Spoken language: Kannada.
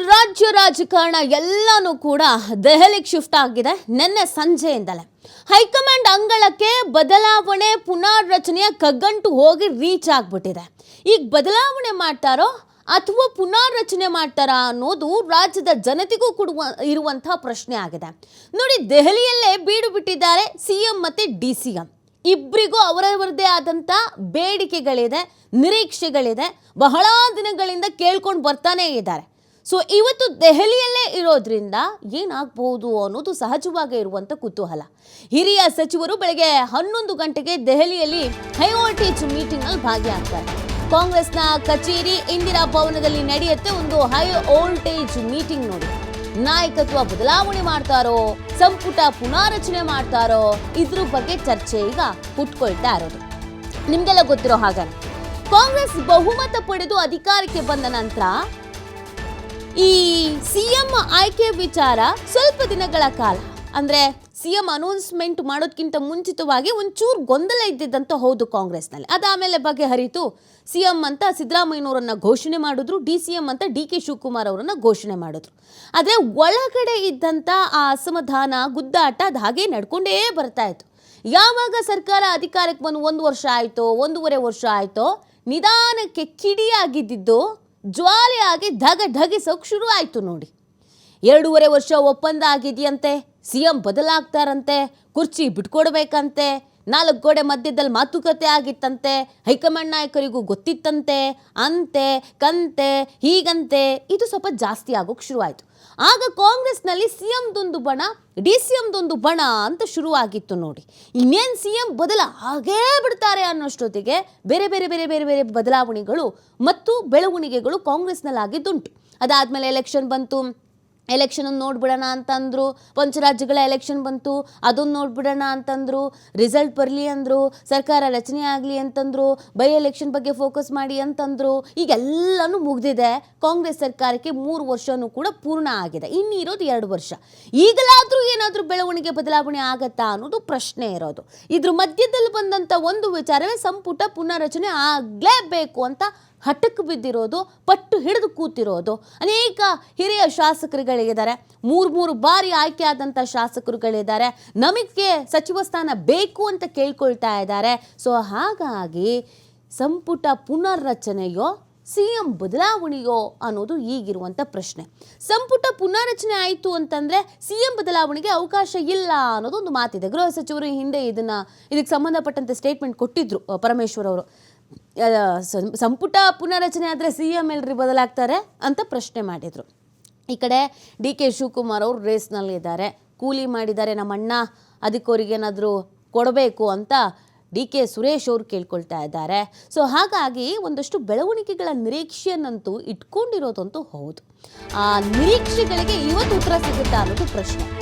ರಾಜ್ಯ ರಾಜಕಾರಣ ಎಲ್ಲಾನು ಕೂಡ ದೆಹಲಿಗೆ ಶಿಫ್ಟ್ ಆಗಿದೆ ನಿನ್ನೆ ಸಂಜೆಯಿಂದಲೇ. ಹೈಕಮಾಂಡ್ ಅಂಗಳಕ್ಕೆ ಬದಲಾವಣೆ ಪುನರ್ರಚನೆಯ ಕಗ್ಗಂಟು ಹೋಗಿ ರೀಚ್ ಆಗ್ಬಿಟ್ಟಿದೆ. ಈಗ ಬದಲಾವಣೆ ಮಾಡ್ತಾರೋ ಅಥವಾ ಪುನರ್ರಚನೆ ಮಾಡ್ತಾರಾ ಅನ್ನೋದು ರಾಜ್ಯದ ಜನತೆಗೂ ಇರುವಂತಹ ಪ್ರಶ್ನೆ ಆಗಿದೆ. ನೋಡಿ, ದೆಹಲಿಯಲ್ಲೇ ಬೀಡು ಬಿಟ್ಟಿದ್ದಾರೆ ಸಿಎಂ ಮತ್ತೆ ಡಿಸಿಎಂ. ಇಬ್ಬರಿಗೂ ಅವರವರದೇ ಆದಂಥ ಬೇಡಿಕೆಗಳಿದೆ, ನಿರೀಕ್ಷೆಗಳಿದೆ, ಬಹಳ ದಿನಗಳಿಂದ ಕೇಳ್ಕೊಂಡು ಬರ್ತಾನೆ ಇದ್ದಾರೆ. ಸೊ ಇವತ್ತು ದೆಹಲಿಯಲ್ಲೇ ಇರೋದ್ರಿಂದ ಏನಾಗಬಹುದು ಅನ್ನೋದು ಸಹಜವಾಗಿ ಇರುವಂಥ ಕುತೂಹಲ. ಹಿರಿಯ ಸಚಿವರು ಬೆಳಗ್ಗೆ 11 ಗಂಟೆಗೆ ದೆಹಲಿಯಲ್ಲಿ ಹೈ ವೋಲ್ಟೇಜ್ ಮೀಟಿಂಗ್ನಲ್ಲಿ ಭಾಗಿಯಾಗ್ತಾರೆ. ಕಾಂಗ್ರೆಸ್ನ ಕಚೇರಿ ಇಂದಿರಾ ಭವನದಲ್ಲಿ ನಡೆಯುತ್ತೆ ಒಂದು ಹೈ ವೋಲ್ಟೇಜ್ ಮೀಟಿಂಗ್. ನೋಡಿ, ನಾಯಕತ್ವ ಬದಲಾವಣೆ ಮಾಡ್ತಾರೋ, ಸಂಪುಟ ಪುನಾರಚನೆ ಮಾಡ್ತಾರೋ, ಇದ್ರ ಬಗ್ಗೆ ಚರ್ಚೆ ಈಗ ಹುಟ್ಕೊಳ್ತಾ ಇರೋದು. ನಿಮ್ಗೆಲ್ಲ ಗೊತ್ತಿರೋ ಹಾಗೆ ಕಾಂಗ್ರೆಸ್ ಬಹುಮತ ಪಡೆದು ಅಧಿಕಾರಕ್ಕೆ ಬಂದ ನಂತರ ಈ ಸಿಎಂ ಆಯ್ಕೆ ವಿಚಾರ ಸ್ವಲ್ಪ ದಿನಗಳ ಕಾಲ, ಅಂದ್ರೆ ಸಿಎಂ ಅನೌನ್ಸ್ಮೆಂಟ್ ಮಾಡೋದಕ್ಕಿಂತ ಮುಂಚಿತವಾಗಿ ಒಂಚೂರು ಗೊಂದಲ ಇದ್ದಿದ್ದಂತ ಹೌದು ಕಾಂಗ್ರೆಸ್ನಲ್ಲಿ. ಅದಾದಮೇಲೆ ಬಗೆಹರಿತು. ಸಿಎಂ ಅಂತ ಸಿದ್ದರಾಮಯ್ಯನವರನ್ನ ಘೋಷಣೆ ಮಾಡಿದ್ರು, ಡಿ.ಸಿ.ಎಂ ಅಂತ ಡಿ.ಕೆ. ಶಿವಕುಮಾರ್ ಅವರನ್ನ ಘೋಷಣೆ ಮಾಡಿದ್ರು. ಆದರೆ ಒಳಗಡೆ ಇದ್ದಂಥ ಆ ಅಸಮಾಧಾನ, ಗುದ್ದಾಟ ಅದು ಹಾಗೆ ನಡ್ಕೊಂಡೇ ಬರ್ತಾ ಇತ್ತು. ಯಾವಾಗ ಸರ್ಕಾರ ಅಧಿಕಾರಕ್ಕೆ ಬಂದು 1 ವರ್ಷ ಆಯಿತೋ, 1.5 ವರ್ಷ ಆಯಿತೋ, ನಿಧಾನಕ್ಕೆ ಕಿಡಿಯಾಗಿದ್ದು ಜ್ವಾಲೆಯಾಗಿ ಧಗಿಸೋಕೆ ಶುರು ಆಯಿತು. ನೋಡಿ, 2.5 ವರ್ಷ ಒಪ್ಪಂದ ಆಗಿದೆಯಂತೆ, ಸಿಎಂ ಬದಲಾಗ್ತಾರಂತೆ, ಕುರ್ಚಿ ಬಿಟ್ಕೊಡ್ಬೇಕಂತೆ, 4 ಗೋಡೆ ಮಧ್ಯದಲ್ಲಿ ಮಾತುಕತೆ ಆಗಿತ್ತಂತೆ, ಹೈಕಮಾಂಡ್ ನಾಯಕರಿಗೂ ಗೊತ್ತಿತ್ತಂತೆ, ಅಂತೆ ಕಂತೆ ಹೀಗಂತೆ ಇದು ಸ್ವಲ್ಪ ಜಾಸ್ತಿ ಆಗೋಕೆ ಶುರುವಾಯಿತು. ಆಗ ಕಾಂಗ್ರೆಸ್ನಲ್ಲಿ ಸಿಎಂದೊಂದು ಬಣ, ಡಿ.ಸಿ.ಎಂದೊಂದು ಬಣ ಅಂತ ಶುರುವಾಗಿತ್ತು. ನೋಡಿ, ಇನ್ನೇನು ಸಿಎಂ ಹಾಗೇ ಬಿಡ್ತಾರೆ ಅನ್ನೋಷ್ಟೊತ್ತಿಗೆ ಬೇರೆ ಬೇರೆ ಬೇರೆ ಬೇರೆ ಬೇರೆ ಬದಲಾವಣೆಗಳು ಮತ್ತು ಬೆಳವಣಿಗೆಗಳು ಕಾಂಗ್ರೆಸ್ನಲ್ಲಿ ಆಗಿದ್ದುಂಟು. ಅದಾದಮೇಲೆ ಎಲೆಕ್ಷನ್ ಬಂತು, ಎಲೆಕ್ಷನ್ ನೋಡ್ಬಿಡೋಣ ಅಂತಂದ್ರು. ಪಂಚರಾಜ್ಯಗಳ ಎಲೆಕ್ಷನ್ ಬಂತು, ಅದನ್ನು ನೋಡ್ಬಿಡೋಣ ಅಂತಂದ್ರು. ರಿಸಲ್ಟ್ ಬರಲಿ ಅಂದರು, ಸರ್ಕಾರ ರಚನೆ ಆಗಲಿ ಅಂತಂದ್ರು, ಬೈ ಎಲೆಕ್ಷನ್ ಬಗ್ಗೆ ಫೋಕಸ್ ಮಾಡಿ ಅಂತಂದ್ರು. ಈಗೆಲ್ಲನೂ ಮುಗ್ದಿದೆ. ಕಾಂಗ್ರೆಸ್ ಸರ್ಕಾರಕ್ಕೆ 3 ವರ್ಷನೂ ಕೂಡ ಪೂರ್ಣ ಆಗಿದೆ. ಇನ್ನಿರೋದು 2 ವರ್ಷ. ಈಗಲಾದರೂ ಏನಾದರೂ ಬೆಳವಣಿಗೆ ಬದಲಾವಣೆ ಆಗತ್ತಾ ಅನ್ನೋದು ಪ್ರಶ್ನೆ ಇರೋದು. ಇದ್ರ ಮಧ್ಯದಲ್ಲಿ ಬಂದಂಥ ಒಂದು ವಿಚಾರವೇ ಸಂಪುಟ ಪುನರ್ರಚನೆ ಆಗಲೇಬೇಕು ಅಂತ ಹಠಕ್ಕೆ ಬಿದ್ದಿರೋದು, ಪಟ್ಟು ಹಿಡಿದು ಕೂತಿರೋದು. ಅನೇಕ ಹಿರಿಯ ಶಾಸಕರುಗಳಿದ್ದಾರೆ, 3 ಬಾರಿ ಆಯ್ಕೆ ಆದಂಥ ಶಾಸಕರುಗಳಿದ್ದಾರೆ, ನಮಗೆ ಸಚಿವ ಸ್ಥಾನ ಬೇಕು ಅಂತ ಕೇಳ್ಕೊಳ್ತಾ ಇದ್ದಾರೆ. ಸೊ ಹಾಗಾಗಿ ಸಂಪುಟ ಪುನರ್ರಚನೆಯೋ ಸಿಎಂ ಬದಲಾವಣೆಯೋ ಅನ್ನೋದು ಈಗಿರುವಂಥ ಪ್ರಶ್ನೆ. ಸಂಪುಟ ಪುನರ್ರಚನೆ ಆಯಿತು ಅಂತಂದರೆ ಸಿಎಂ ಬದಲಾವಣೆಗೆ ಅವಕಾಶ ಇಲ್ಲ ಅನ್ನೋದು ಒಂದು ಮಾತಿದೆ. ಗೃಹ ಸಚಿವರು ಹಿಂದೆ ಇದಕ್ಕೆ ಸಂಬಂಧಪಟ್ಟಂತೆ ಸ್ಟೇಟ್ಮೆಂಟ್ ಕೊಟ್ಟಿದ್ರು ಪರಮೇಶ್ವರ್ ಅವರು. ಸಂಪುಟ ಪುನರ್ರಚನೆ ಆದರೆ ಸಿಎಂ ಎಲ್ರಿ ಬದಲಾಗ್ತಾರೆ ಅಂತ ಪ್ರಶ್ನೆ ಮಾಡಿದರು. ಈ ಕಡೆ ಡಿ.ಕೆ. ಶಿವಕುಮಾರ್ ಅವರು ರೇಸ್ನಲ್ಲಿದ್ದಾರೆ, ಕೂಲಿ ಮಾಡಿದ್ದಾರೆ ನಮ್ಮ ಅಣ್ಣ, ಅದಕ್ಕವರಿಗೇನಾದರೂ ಕೊಡಬೇಕು ಅಂತ ಡಿ.ಕೆ. ಸುರೇಶ್ ಅವರು ಕೇಳ್ಕೊಳ್ತಾ ಇದ್ದಾರೆ. ಸೊ ಹಾಗಾಗಿ ಒಂದಷ್ಟು ಬೆಳವಣಿಗೆಗಳ ನಿರೀಕ್ಷೆಯನ್ನಂತೂ ಇಟ್ಕೊಂಡಿರೋದಂತೂ ಹೌದು. ಆ ನಿರೀಕ್ಷೆಗಳಿಗೆ ಇವತ್ತು ಉತ್ತರ ಸಿಗುತ್ತಾ ಅನ್ನೋದು ಪ್ರಶ್ನೆ.